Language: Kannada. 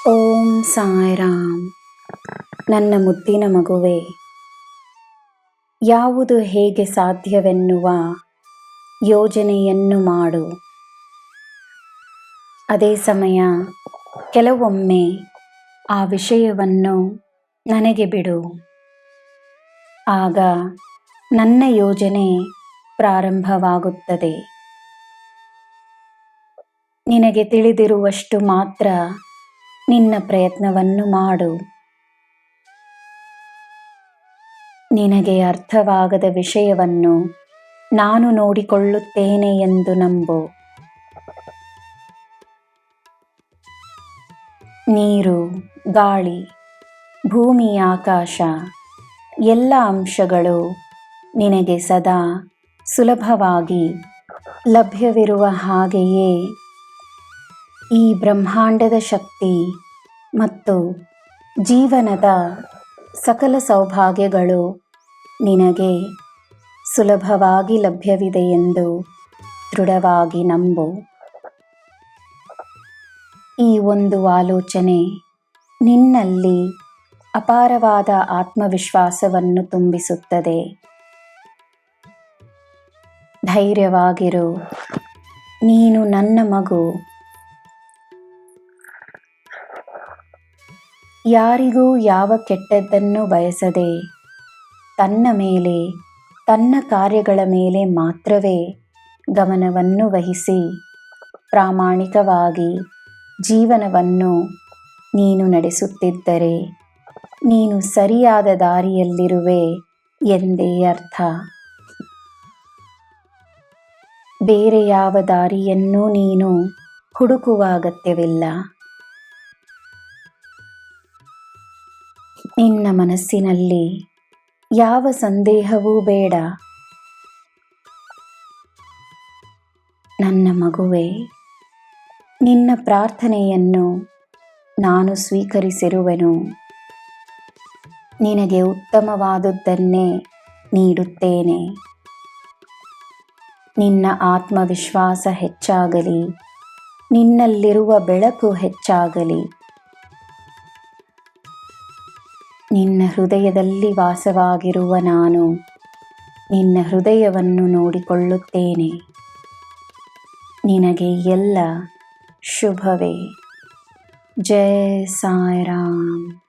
ಓಂ ಸಾಯಿರಾಮ್. ನನ್ನ ಮುದ್ದಿನ ಮಗುವೆ, ಯಾವುದು ಹೇಗೆ ಸಾಧ್ಯವೆನ್ನುವ ಯೋಜನೆಯನ್ನು ಮಾಡು. ಅದೇ ಸಮಯ ಕೆಲವೊಮ್ಮೆ ಆ ವಿಷಯವನ್ನು ನನಗೆ ಬಿಡು. ಆಗ ನನ್ನ ಯೋಜನೆ ಪ್ರಾರಂಭವಾಗುತ್ತದೆ. ನಿನಗೆ ತಿಳಿದಿರುವಷ್ಟು ಮಾತ್ರ ನಿನ್ನ ಪ್ರಯತ್ನವನ್ನು ಮಾಡು. ನಿನಗೆ ಅರ್ಥವಾಗದ ವಿಷಯವನ್ನು ನಾನು ನೋಡಿಕೊಳ್ಳುತ್ತೇನೆ ಎಂದು ನಂಬು. ನೀರು, ಗಾಳಿ, ಭೂಮಿ, ಆಕಾಶ ಎಲ್ಲ ಅಂಶಗಳು ನಿನಗೆ ಸದಾ ಸುಲಭವಾಗಿ ಲಭ್ಯವಿರುವ ಹಾಗೆಯೇ ಈ ಬ್ರಹ್ಮಾಂಡದ ಶಕ್ತಿ ಮತ್ತು ಜೀವನದ ಸಕಲ ಸೌಭಾಗ್ಯಗಳು ನಿನಗೆ ಸುಲಭವಾಗಿ ಲಭ್ಯವಿದೆ ಎಂದು ದೃಢವಾಗಿ ನಂಬು. ಈ ಒಂದು ಆಲೋಚನೆ ನಿನ್ನಲ್ಲಿ ಅಪಾರವಾದ ಆತ್ಮವಿಶ್ವಾಸವನ್ನು ತುಂಬಿಸುತ್ತದೆ. ಧೈರ್ಯವಾಗಿರು, ನೀನು ನನ್ನ ಮಗು. ಯಾರಿಗೂ ಯಾವ ಕೆಟ್ಟದ್ದನ್ನು ಬಯಸದೆ ತನ್ನ ಮೇಲೆ, ತನ್ನ ಕಾರ್ಯಗಳ ಮೇಲೆ ಮಾತ್ರವೇ ಗಮನವನ್ನು ವಹಿಸಿ ಪ್ರಾಮಾಣಿಕವಾಗಿ ಜೀವನವನ್ನು ನೀನು ನಡೆಸುತ್ತಿದ್ದರೆ ನೀನು ಸರಿಯಾದ ದಾರಿಯಲ್ಲಿರುವೆ ಎಂದೇ ಅರ್ಥ. ಬೇರೆ ಯಾವ ದಾರಿಯನ್ನೂ ನೀನು ಹುಡುಕುವ ಅಗತ್ಯವಿಲ್ಲ. ನಿನ್ನ ಮನಸ್ಸಿನಲ್ಲಿ ಯಾವ ಸಂದೇಹವೂ ಬೇಡ. ನನ್ನ ಮಗುವೆ, ನಿನ್ನ ಪ್ರಾರ್ಥನೆಯನ್ನು ನಾನು ಸ್ವೀಕರಿಸಿರುವೆನು. ನಿನಗೆ ಉತ್ತಮವಾದುದನ್ನೇ ನೀಡುತ್ತೇನೆ. ನಿನ್ನ ಆತ್ಮವಿಶ್ವಾಸ ಹೆಚ್ಚಾಗಲಿ, ನಿನ್ನಲ್ಲಿರುವ ಬೆಳಕು ಹೆಚ್ಚಾಗಲಿ. ನಿನ್ನ ಹೃದಯದಲ್ಲಿ ವಾಸವಾಗಿರುವ ನಾನು ನಿನ್ನ ಹೃದಯವನ್ನು ನೋಡಿಕೊಳ್ಳುತ್ತೇನೆ. ನಿನಗೆ ಎಲ್ಲ ಶುಭವೇ. ಜೈ ಸಾಯಿರಾಮ್.